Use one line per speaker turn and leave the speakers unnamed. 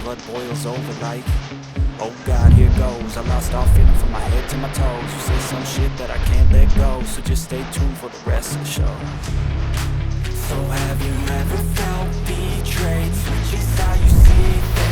blood boils over like, oh God, here goes. I lost all feeling from my head to my toes. You say some shit that I can't let go, so just stay tuned for the rest of the show. So have you ever felt betrayed? Switches how you see things.